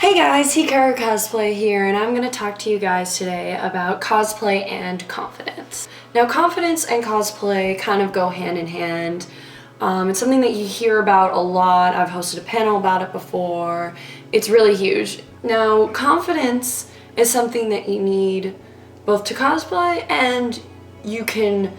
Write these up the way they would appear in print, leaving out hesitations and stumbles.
Hey guys, Hikaru Cosplay here, and I'm going to talk to you guys today about cosplay and confidence. Now, confidence and cosplay kind of go hand in hand. It's something that you hear about a lot. I've hosted a panel about it before. It's really huge. Now, confidence is something that you need both to cosplay and you can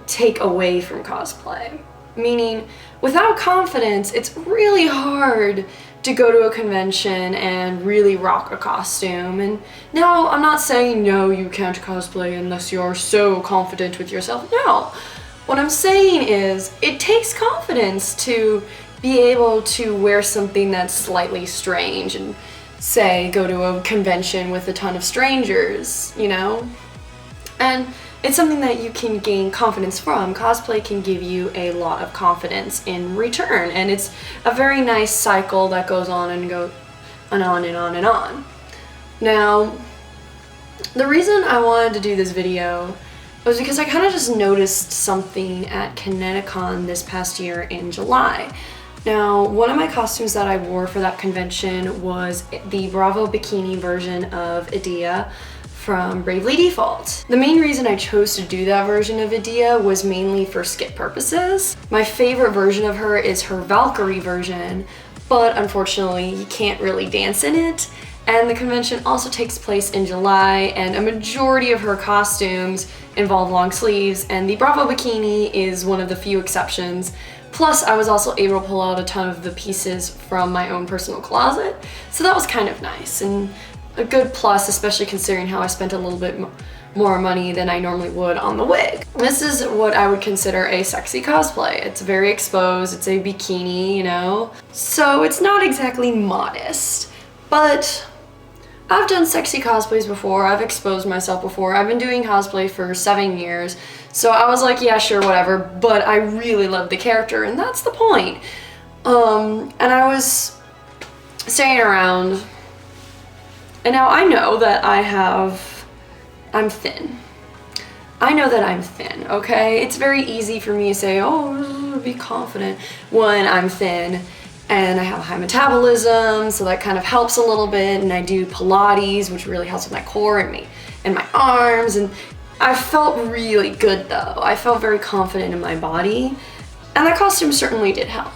take away from cosplay. Meaning, without confidence, it's really hard to go to a convention and really rock a costume. And now, I'm not saying no, you can't cosplay unless you're so confident with yourself. No. What I'm saying is, it takes confidence to be able to wear something that's slightly strange and, say, go to a convention with a ton of strangers, you know? And it's something that you can gain confidence from. Cosplay can give you a lot of confidence in return, and it's a very nice cycle that goes on and on and on and on. Now, the reason I wanted to do this video was because I kind of just noticed something at Kineticon this past year in July. Now, one of my costumes that I wore for that convention was the Bravo bikini version of Edea from Bravely Default. The main reason I chose to do that version of Edea was mainly for skit purposes. My favorite version of her is her Valkyrie version, but unfortunately you can't really dance in it. And the convention also takes place in July, and a majority of her costumes involve long sleeves, and the Bravo bikini is one of the few exceptions. Plus, I was also able to pull out a ton of the pieces from my own personal closet, so that was kind of nice. And a good plus, especially considering how I spent a little bit more money than I normally would on the wig. This is what I would consider a sexy cosplay. It's very exposed, it's a bikini, you know? So it's not exactly modest, but I've done sexy cosplays before, I've exposed myself before, I've been doing cosplay for 7 years, so I was like, yeah, sure, whatever, but I really love the character, and that's the point. And I was staying around. And now I know that I'm thin. I know that I'm thin, okay? It's very easy for me to say, oh, be confident when I'm thin. And I have a high metabolism, so that kind of helps a little bit. And I do Pilates, which really helps with my core and my arms. And I felt really good though. I felt very confident in my body. And that costume certainly did help.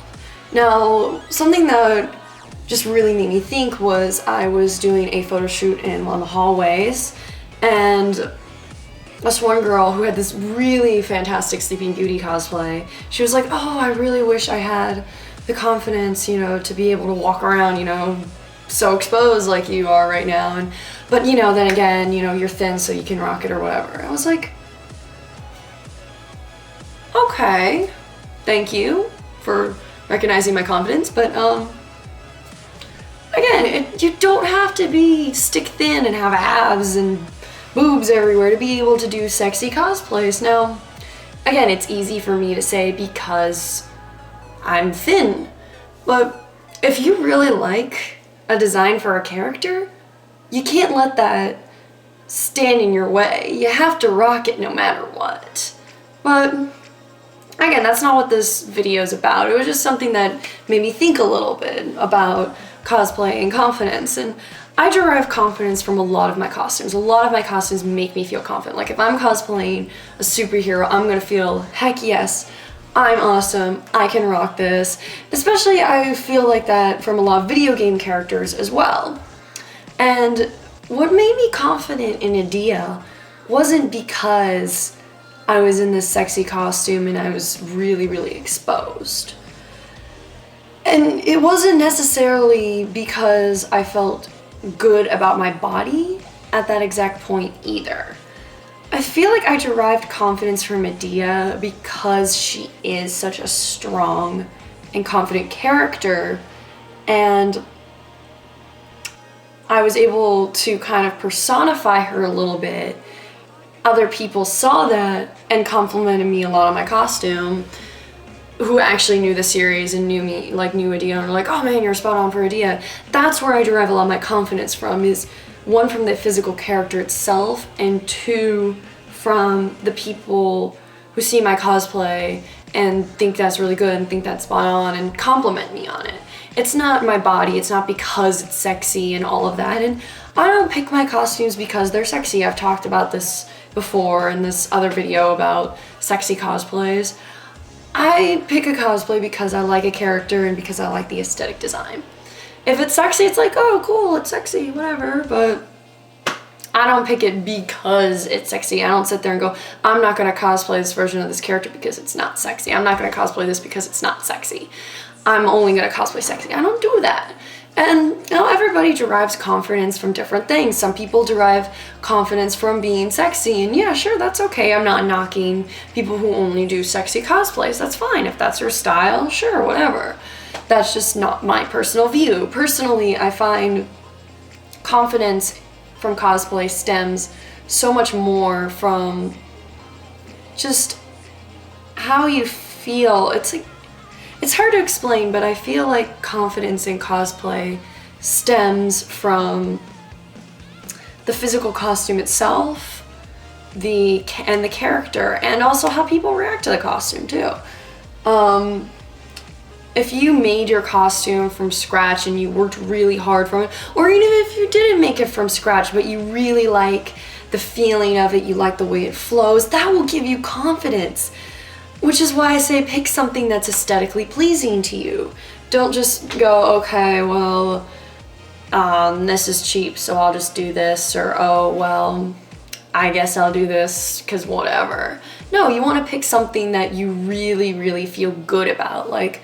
Now, something that just really made me think was I was doing a photo shoot in one of the hallways, and this one girl who had this really fantastic Sleeping Beauty cosplay, she was like, oh, I really wish I had the confidence, you know, to be able to walk around, you know, so exposed like you are right now. But you know, then again, you know, you're thin so you can rock it or whatever. I was like, okay, thank you for recognizing my confidence, but again, you don't have to be stick thin and have abs and boobs everywhere to be able to do sexy cosplays. Now, again, it's easy for me to say because I'm thin, but if you really like a design for a character, you can't let that stand in your way. You have to rock it no matter what. But again, that's not what this video is about. It was just something that made me think a little bit about cosplay and confidence, and I derive confidence from a lot of my costumes. A lot of my costumes make me feel confident. Like if I'm cosplaying a superhero, I'm gonna feel, heck yes, I'm awesome, I can rock this. Especially I feel like that from a lot of video game characters as well. And what made me confident in Edea wasn't because I was in this sexy costume and I was really, really exposed. And it wasn't necessarily because I felt good about my body at that exact point either. I feel like I derived confidence from Edea because she is such a strong and confident character, and I was able to kind of personify her a little bit. Other people saw that and complimented me a lot on my costume, who actually knew the series and knew me, like knew Edea, and were like, oh man, you're spot on for Edea. That's where I derive a lot of my confidence from, is one, from the physical character itself, and two, from the people who see my cosplay and think that's really good and think that's spot on and compliment me on it. It's not my body, it's not because it's sexy and all of that. And I don't pick my costumes because they're sexy. I've talked about this before in this other video about sexy cosplays. I pick a cosplay because I like a character and because I like the aesthetic design. If it's sexy, it's like, oh cool, it's sexy, whatever, but I don't pick it because it's sexy. I don't sit there and go, I'm not gonna cosplay this version of this character because it's not sexy. I'm not gonna cosplay this because it's not sexy. I'm only gonna cosplay sexy. I don't do that. And you know, everybody derives confidence from different things. Some people derive confidence from being sexy, and yeah, sure, that's okay. I'm not knocking people who only do sexy cosplays. That's fine. If that's your style, sure, whatever. That's just not my personal view. Personally, I find confidence from cosplay stems so much more from just how you feel. It's like, it's hard to explain, but I feel like confidence in cosplay stems from the physical costume itself, the character, and also how people react to the costume too. If you made your costume from scratch and you worked really hard from it, or even if you didn't make it from scratch but you really like the feeling of it, you like the way it flows, that will give you confidence. Which is why I say pick something that's aesthetically pleasing to you. Don't just go, okay, well, this is cheap, so I'll just do this, or oh, well, I guess I'll do this because whatever. No, you want to pick something that you really, really feel good about. Like,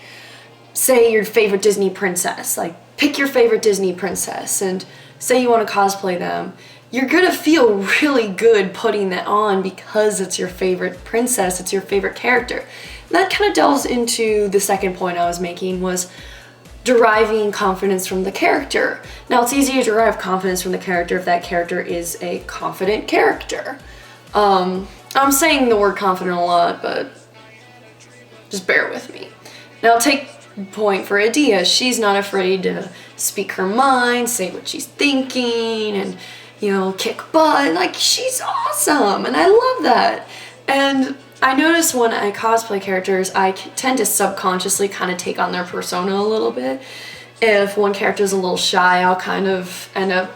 say your favorite Disney princess. Like, pick your favorite Disney princess and say you want to cosplay them. You're gonna feel really good putting that on because it's your favorite princess, it's your favorite character. And that kind of delves into the second point I was making, was deriving confidence from the character. Now, it's easy to derive confidence from the character if that character is a confident character. I'm saying the word confident a lot, but just bear with me. Now, take point for Adia. She's not afraid to speak her mind, say what she's thinking, and you know, kick butt. Like, she's awesome, and I love that. And I notice when I cosplay characters, I tend to subconsciously kind of take on their persona a little bit. If one character is a little shy, I'll kind of end up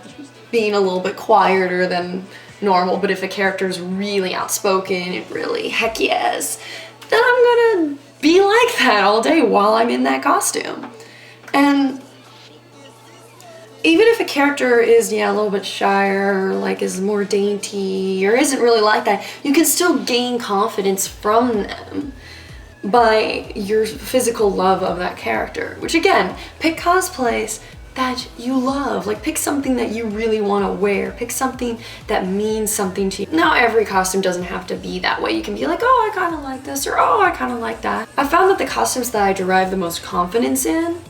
being a little bit quieter than normal. But if a character is really outspoken and really heck yes, then I'm gonna be like that all day while I'm in that costume. And even if a character is, yeah, a little bit shyer, or like is more dainty, or isn't really like that, you can still gain confidence from them by your physical love of that character. Which again, pick cosplays that you love. Like, pick something that you really want to wear. Pick something that means something to you. Now, every costume doesn't have to be that way. You can be like, oh, I kind of like this, or oh, I kind of like that. I found that the costumes that I derive the most confidence in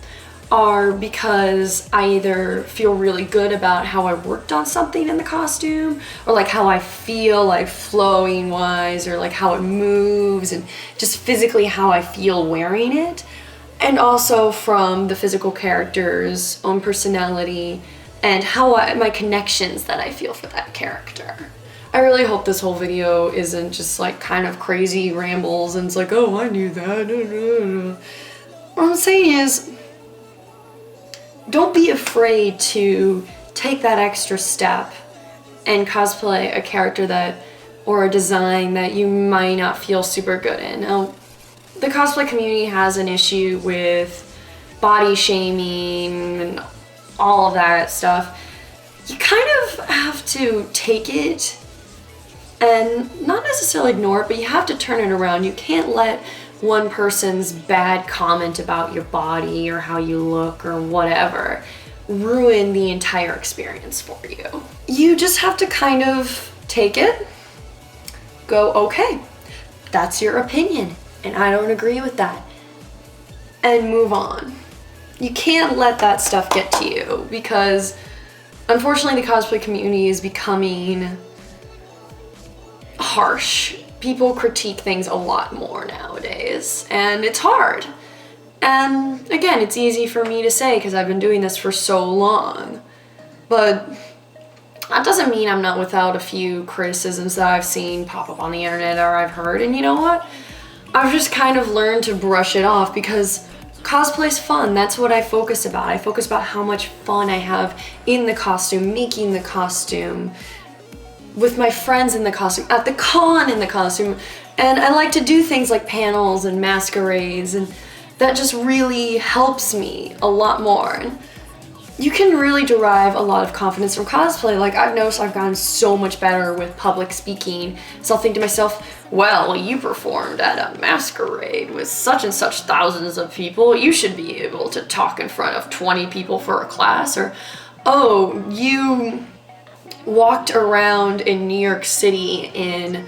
are because I either feel really good about how I worked on something in the costume, or like how I feel, like flowing wise, or like how it moves, and just physically how I feel wearing it. And also from the physical character's own personality and how my connections that I feel for that character. I really hope this whole video isn't just like kind of crazy rambles and it's like, oh, I knew that. What I'm saying is, don't be afraid to take that extra step and cosplay a character that, or a design that you might not feel super good in. Now, the cosplay community has an issue with body shaming and all of that stuff. You kind of have to take it and not necessarily ignore it, but you have to turn it around. You can't let one person's bad comment about your body or how you look or whatever ruin the entire experience for you. You just have to kind of take it, go, okay, that's your opinion, and I don't agree with that, and move on. You can't let that stuff get to you, because unfortunately the cosplay community is becoming harsh. People critique things a lot more nowadays, and it's hard. And again, it's easy for me to say because I've been doing this for so long, but that doesn't mean I'm not without a few criticisms that I've seen pop up on the internet or I've heard. And you know what? I've just kind of learned to brush it off, because Cosplay's fun. That's what I focus about. I focus about how much fun I have in the costume, making the costume, with my friends in the costume, at the con in the costume. And I like to do things like panels and masquerades, and that just really helps me a lot more. And you can really derive a lot of confidence from cosplay. Like, I've noticed I've gotten so much better with public speaking. So I'll think to myself, well, you performed at a masquerade with such and such thousands of people. You should be able to talk in front of 20 people for a class. Or, oh, you walked around in New York City in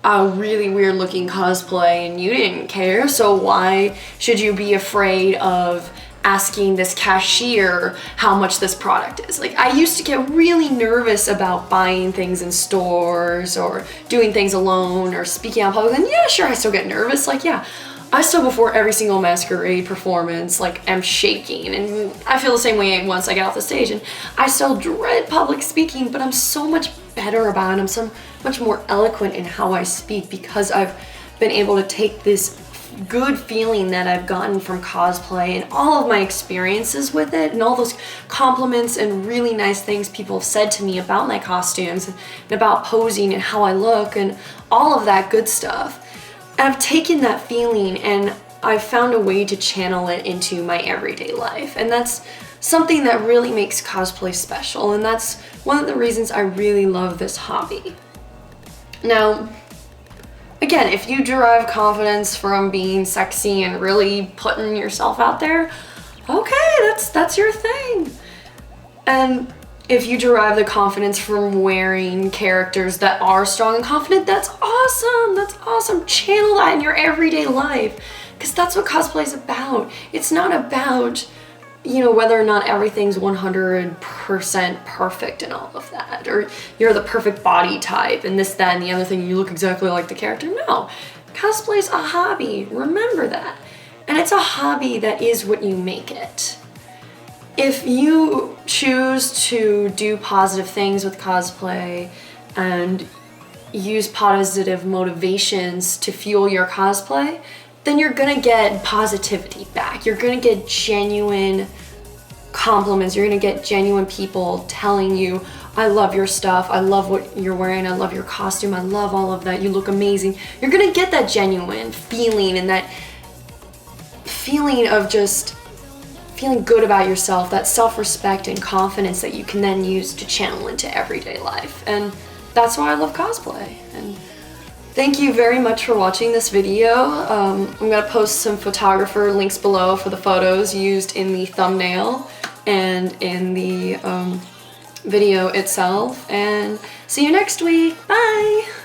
a really weird looking cosplay and you didn't care, so why should you be afraid of asking this cashier how much this product is? Like, I used to get really nervous about buying things in stores or doing things alone or speaking out in public, and yeah, sure, I still get nervous. Like, yeah, I still, before every single masquerade performance, like, am shaking, and I feel the same way once I get off the stage, and I still dread public speaking, but I'm so much better about it. I'm so much more eloquent in how I speak because I've been able to take this good feeling that I've gotten from cosplay and all of my experiences with it and all those compliments and really nice things people have said to me about my costumes and about posing and how I look and all of that good stuff. And I've taken that feeling and I've found a way to channel it into my everyday life, and that's something that really makes cosplay special, and that's one of the reasons I really love this hobby. Now, again, if you derive confidence from being sexy and really putting yourself out there, okay, that's your thing. And if you derive the confidence from wearing characters that are strong and confident, that's awesome. That's awesome. Channel that in your everyday life, because that's what cosplay is about. It's not about, you know, whether or not everything's 100% perfect and all of that, or you're the perfect body type and this, that, and the other thing, you look exactly like the character. No, cosplay's a hobby. Remember that. And it's a hobby that is what you make it. If you choose to do positive things with cosplay and use positive motivations to fuel your cosplay, then you're gonna get positivity back. You're gonna get genuine compliments. You're gonna get genuine people telling you, I love your stuff, I love what you're wearing, I love your costume, I love all of that, you look amazing. You're gonna get that genuine feeling and that feeling of just feeling good about yourself, that self-respect and confidence that you can then use to channel into everyday life. And that's why I love cosplay. And thank you very much for watching this video. I'm gonna post some photographer links below for the photos used in the thumbnail and in the video itself. And see you next week. Bye!